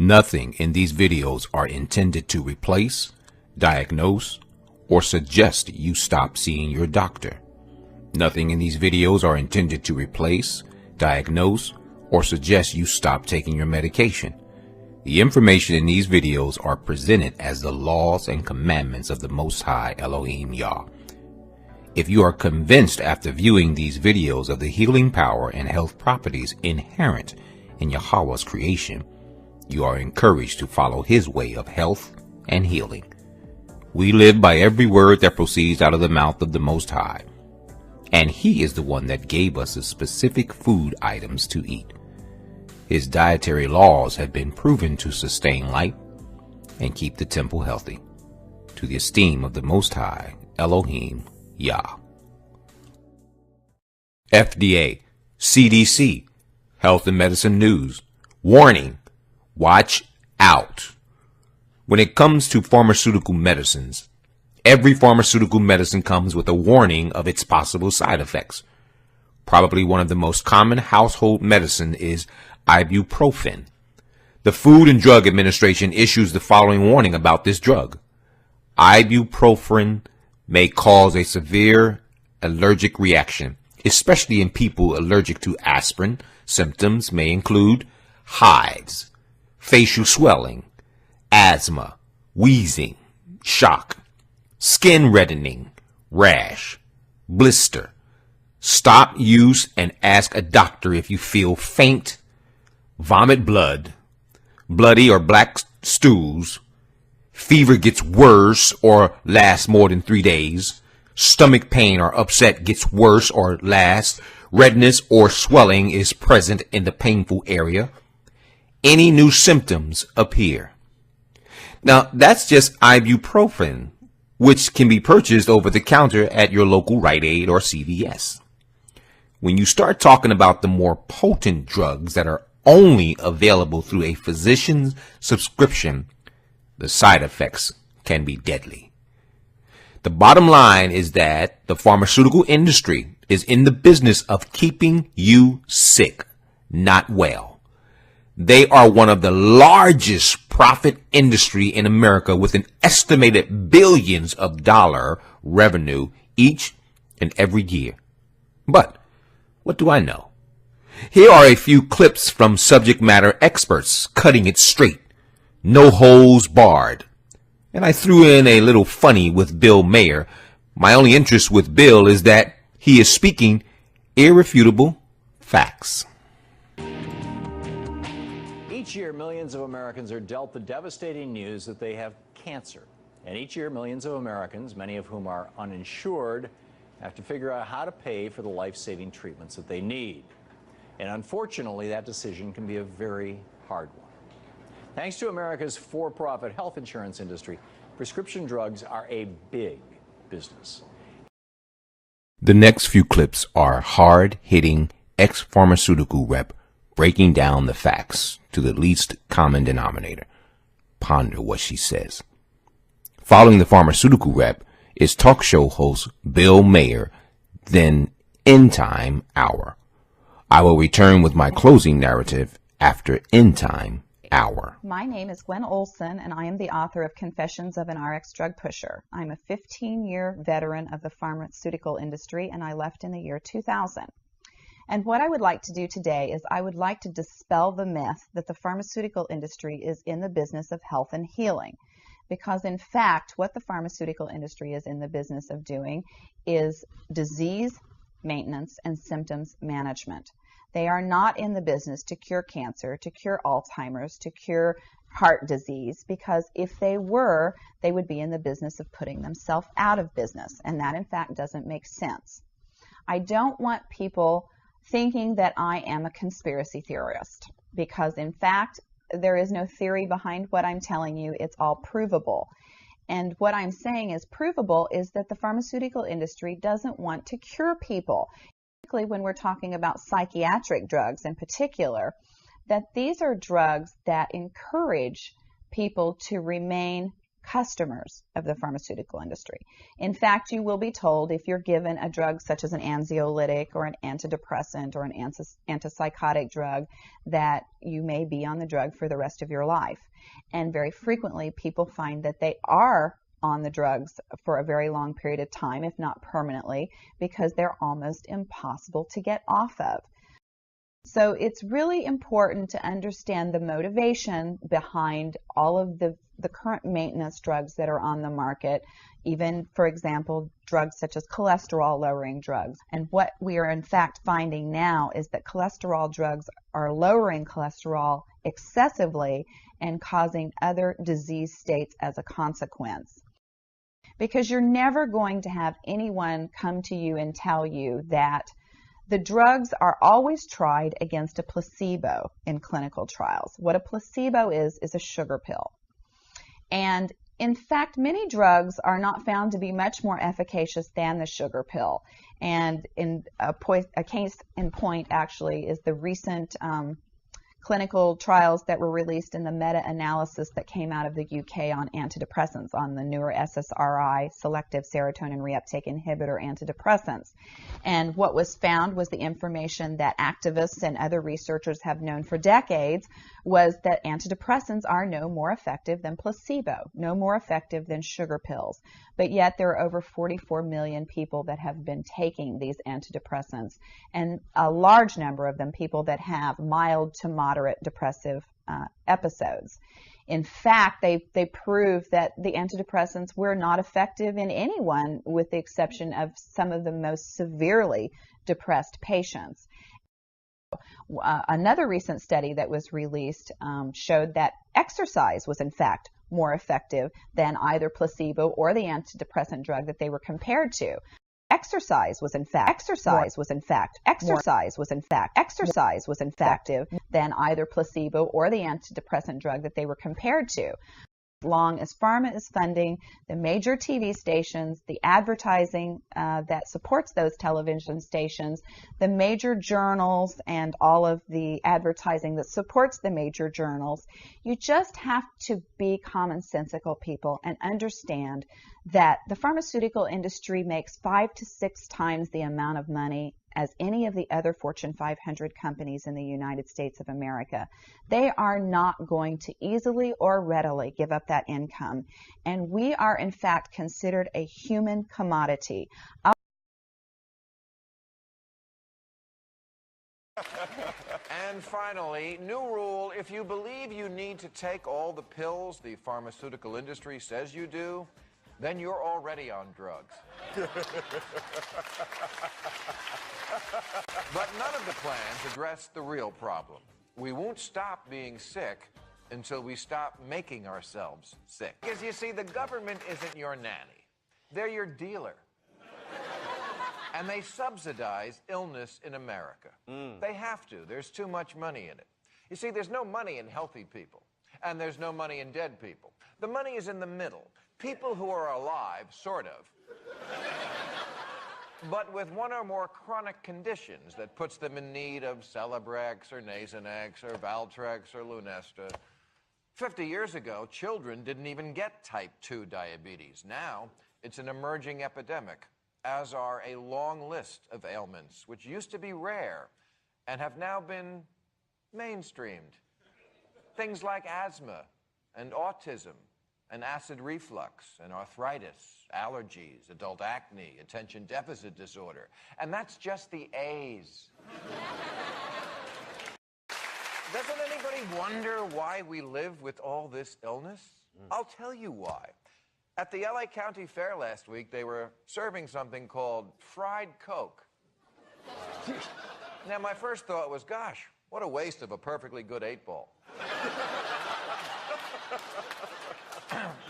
Nothing in these videos are intended to replace, diagnose, or suggest you stop seeing your doctor. Nothing in these videos are intended to replace, diagnose, or suggest you stop taking your medication. The information in these videos are presented as the laws and commandments of the Most High Elohim Yah. If you are convinced after viewing these videos of the healing power and health properties inherent in Yahweh's creation, you are encouraged to follow His way of health and healing. We live by every word that proceeds out of the mouth of the Most High, and He is the one that gave us the specific food items to eat. His dietary laws have been proven to sustain life and keep the temple healthy, to the esteem of the Most High Elohim Yah. FDA, CDC, Health and Medicine News Warning: watch out. When it comes to pharmaceutical medicines, every pharmaceutical medicine comes with a warning of its possible side effects. Probably one of the most common household medicine is ibuprofen. The Food and Drug Administration issues the following warning about this drug. Ibuprofen may cause a severe allergic reaction, especially in people allergic to aspirin. Symptoms may include hives, facial swelling, asthma, wheezing, shock, skin reddening, rash, blister. Stop use and ask a doctor if you feel faint, vomit blood, bloody or black stools, fever gets worse or lasts more than 3 days, stomach pain or upset gets worse or lasts, redness or swelling is present in the painful area, any new symptoms appear. Now, that's just ibuprofen, which can be purchased over the counter at your local Rite Aid or CVS. When you start talking about the more potent drugs that are only available through a physician's subscription, the side effects can be deadly. The bottom line is that the pharmaceutical industry is in the business of keeping you sick, not well. They are one of the largest profit industry in America with an estimated billions of dollar revenue each and every year. But what do I know? Here are a few clips from subject matter experts cutting it straight, no holes barred. And I threw in a little funny with Bill Maher. My only interest with Bill is that he is speaking irrefutable facts. Each year, millions of Americans are dealt the devastating news that they have cancer. And each year, millions of Americans, many of whom are uninsured, have to figure out how to pay for the life-saving treatments that they need. And unfortunately, that decision can be a very hard one. Thanks to America's for-profit health insurance industry, prescription drugs are a big business. The next few clips are hard-hitting ex-pharmaceutical rep breaking down the facts to the least common denominator. Ponder what she says. Following the pharmaceutical rep is talk show host Bill Maher, then End Time Hour. I will return with my closing narrative after End Time Hour. My name is Gwen Olson, and I am the author of Confessions of an RX Drug Pusher. I'm a 15-year veteran of the pharmaceutical industry, and I left in the year 2000. And what I would like to do today is I would like to dispel the myth that the pharmaceutical industry is in the business of health and healing. Because in fact, what the pharmaceutical industry is in the business of doing is disease maintenance and symptoms management. They are not in the business to cure cancer, to cure Alzheimer's, to cure heart disease, because if they were, they would be in the business of putting themselves out of business, and that in fact doesn't make sense. I don't want people thinking that I am a conspiracy theorist, because in fact, there is no theory behind what I'm telling you. It's all provable. And what I'm saying is provable is that the pharmaceutical industry doesn't want to cure people. Particularly when we're talking about psychiatric drugs in particular, that these are drugs that encourage people to remain customers of the pharmaceutical industry. In fact, you will be told if you're given a drug such as an anxiolytic or an antidepressant or an antipsychotic drug that you may be on the drug for the rest of your life. And very frequently, people find that they are on the drugs for a very long period of time, if not permanently, because they're almost impossible to get off of. So it's really important to understand the motivation behind all of the current maintenance drugs that are on the market, even, for example, drugs such as cholesterol-lowering drugs. And what we are in fact finding now is that cholesterol drugs are lowering cholesterol excessively and causing other disease states as a consequence. Because you're never going to have anyone come to you and tell you that the drugs are always tried against a placebo in clinical trials. What a placebo is a sugar pill. And in fact, many drugs are not found to be much more efficacious than the sugar pill. And in a case in point, actually, is the recent clinical trials that were released in the meta-analysis that came out of the UK on antidepressants, on the newer SSRI, selective serotonin reuptake inhibitor antidepressants. And what was found was the information that activists and other researchers have known for decades, was that antidepressants are no more effective than placebo, no more effective than sugar pills. But yet there are over 44 million people that have been taking these antidepressants, and a large number of them people that have mild to moderate depressive episodes. In fact, they prove that the antidepressants were not effective in anyone with the exception of some of the most severely depressed patients. Another recent study that was released showed that exercise was in fact more effective than either placebo or the antidepressant drug that they were compared to. Exercise was in fact effective than either placebo or the antidepressant drug that they were compared to. As long as pharma is funding the major TV stations, the advertising that supports those television stations, the major journals, and all of the advertising that supports the major journals, you just have to be commonsensical people and understand that the pharmaceutical industry makes 5 to 6 times the amount of money as any of the other Fortune 500 companies in the United States of America. They are not going to easily or readily give up that income. And we are, in fact, considered a human commodity. And finally, new rule: if you believe you need to take all the pills the pharmaceutical industry says you do, then you're already on drugs. But none of the plans address the real problem. We won't stop being sick until we stop making ourselves sick. Because you see, the government isn't your nanny. They're your dealer. And they subsidize illness in America. They have to. There's too much money in it. You see, there's no money in healthy people, and there's no money in dead people. The money is in the middle. People who are alive, sort of, but with one or more chronic conditions that puts them in need of Celebrex or Nasonex or Valtrex or Lunesta. 50 years ago, children didn't even get type 2 diabetes. Now, it's an emerging epidemic, as are a long list of ailments which used to be rare and have now been mainstreamed. Things like asthma and autism and acid reflux and arthritis, allergies, adult acne, attention deficit disorder. And that's just the A's. Doesn't anybody wonder why we live with all this illness? I'll tell you why. At the LA County Fair last week, they were serving something called fried Coke. Now, my first thought was, gosh, what a waste of a perfectly good 8-ball.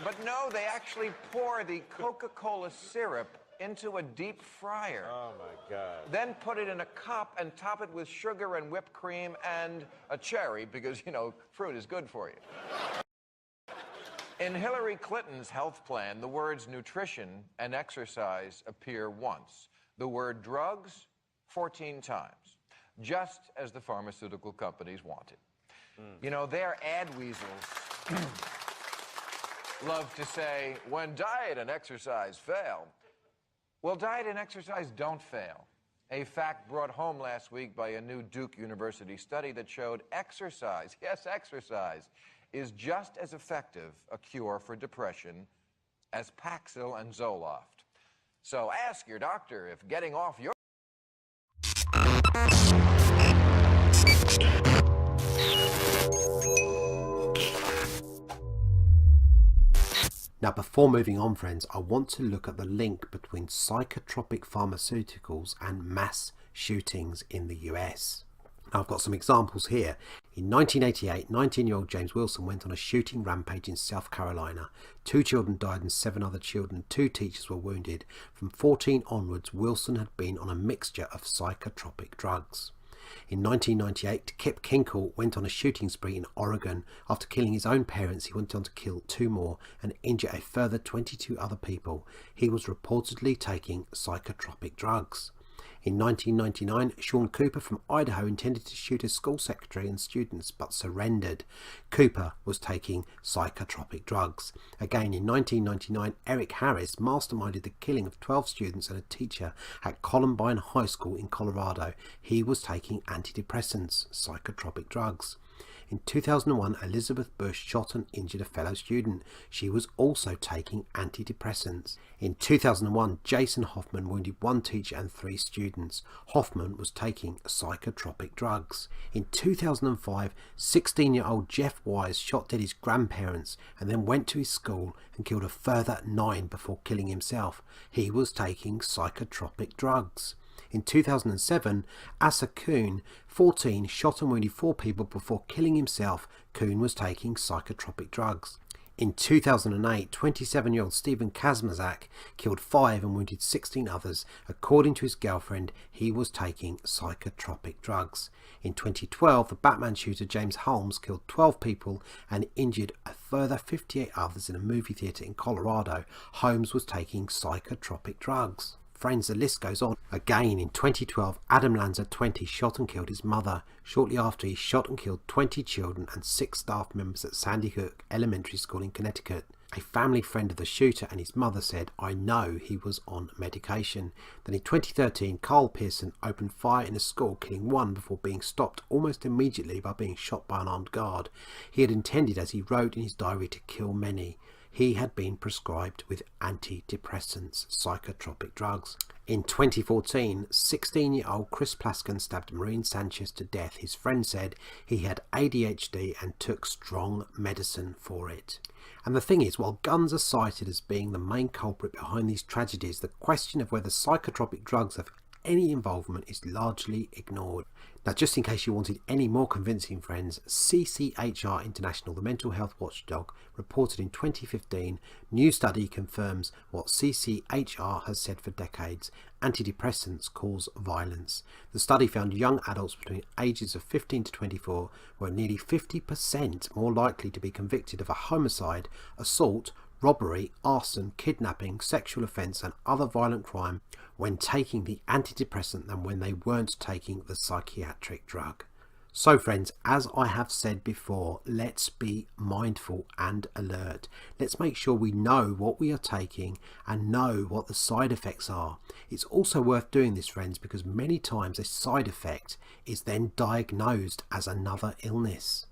But no, they actually pour the Coca-Cola syrup into a deep fryer. Oh, my God. Then put it in a cup and top it with sugar and whipped cream and a cherry, because, you know, fruit is good for you. In Hillary Clinton's health plan, the words nutrition and exercise appear once. The word drugs, 14 times, just as the pharmaceutical companies wanted. You know, they're ad weasels. love to say, when diet and exercise fail, well, diet and exercise don't fail. A fact brought home last week by a new Duke University study that showed exercise, yes, exercise, is just as effective a cure for depression as Paxil and Zoloft. So ask your doctor if getting off your... Now, before moving on, friends, I want to look at the link between psychotropic pharmaceuticals and mass shootings in the US. Now, I've got some examples here. In 1988, 19-year-old James Wilson went on a shooting rampage in South Carolina. 2 children died and 7 other children, 2 teachers were wounded. From 14 onwards, Wilson had been on a mixture of psychotropic drugs. In 1998, Kip Kinkle went on a shooting spree in Oregon. After killing his own parents, he went on to kill 2 more and injure a further 22 other people. He was reportedly taking psychotropic drugs. In 1999, Sean Cooper from Idaho intended to shoot a school secretary and students but surrendered. Cooper was taking psychotropic drugs. Again, in 1999, Eric Harris masterminded the killing of 12 students and a teacher at Columbine High School in Colorado. He was taking antidepressants, psychotropic drugs. In 2001, Elizabeth Bush shot and injured a fellow student. She was also taking antidepressants. In 2001, Jason Hoffman wounded 1 teacher and 3 students. Hoffman was taking psychotropic drugs. In 2005, 16-year-old Jeff Wise shot dead his grandparents and then went to his school and killed a further 9 before killing himself. He was taking psychotropic drugs. In 2007, Asa Kuhn, 14, shot and wounded 4 people before killing himself. Kuhn was taking psychotropic drugs. In 2008, 27-year-old Stephen Kazmazak killed 5 and wounded 16 others. According to his girlfriend, he was taking psychotropic drugs. In 2012, the Batman shooter James Holmes killed 12 people and injured a further 58 others in a movie theatre in Colorado. Holmes was taking psychotropic drugs. Friends, the list goes on. Again, in 2012, Adam Lanza, 20, shot and killed his mother. Shortly after, he shot and killed 20 children and 6 staff members at Sandy Hook Elementary School in Connecticut. A family friend of the shooter and his mother said, "I know he was on medication." Then in 2013, Carl Pearson opened fire in a school, killing 1 before being stopped almost immediately by being shot by an armed guard. He had intended, as he wrote in his diary, to kill many. He had been prescribed with antidepressants, psychotropic drugs. In 2014, 16-year-old Chris Plaskin stabbed Maureen Sanchez to death. His friend said he had ADHD and took strong medicine for it. And the thing is, while guns are cited as being the main culprit behind these tragedies, the question of whether psychotropic drugs have any involvement is largely ignored. Now, just in case you wanted any more convincing, friends, CCHR International, the mental health watchdog, reported in 2015, new study confirms what CCHR has said for decades: antidepressants cause violence. The study found young adults between ages of 15 to 24 were nearly 50% more likely to be convicted of a homicide, assault, robbery, arson, kidnapping, sexual offence and other violent crime when taking the antidepressant than when they weren't taking the psychiatric drug. So friends, as I have said before, let's be mindful and alert. Let's make sure we know what we are taking and know what the side effects are. It's also worth doing this, friends, because many times a side effect is then diagnosed as another illness.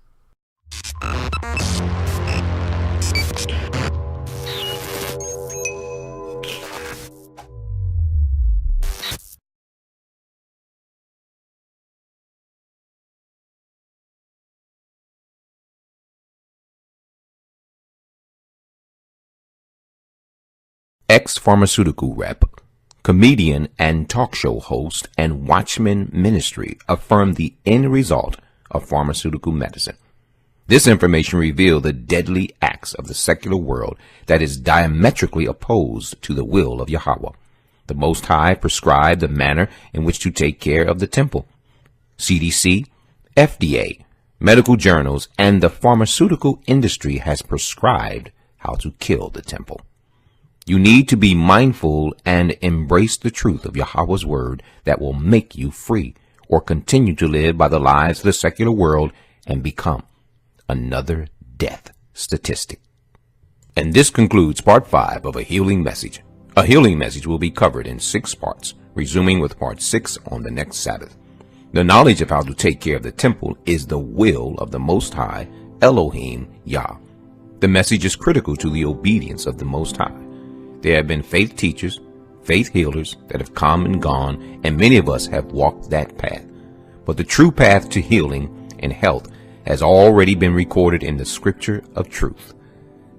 Ex-pharmaceutical rep, comedian and talk show host and Watchman Ministry affirmed the end result of pharmaceutical medicine. This information revealed the deadly acts of the secular world that is diametrically opposed to the will of Yahweh. The Most High prescribed the manner in which to take care of the temple. CDC, FDA, medical journals, and the pharmaceutical industry has prescribed how to kill the temple. You need to be mindful and embrace the truth of Yahweh's word that will make you free, or continue to live by the lies of the secular world and become another death statistic. And this concludes part 5 of A Healing Message. A Healing Message will be covered in 6 parts, resuming with part 6 on the next Sabbath. The knowledge of how to take care of the temple is the will of the Most High, Elohim Yah. The message is critical to the obedience of the Most High. There have been faith teachers, faith healers that have come and gone, and many of us have walked that path. But the true path to healing and health has already been recorded in the scripture of truth.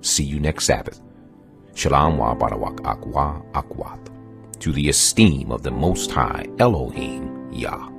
See you next Sabbath. Shalom wa barawak akwa akwat. To the esteem of the Most High, Elohim Yah.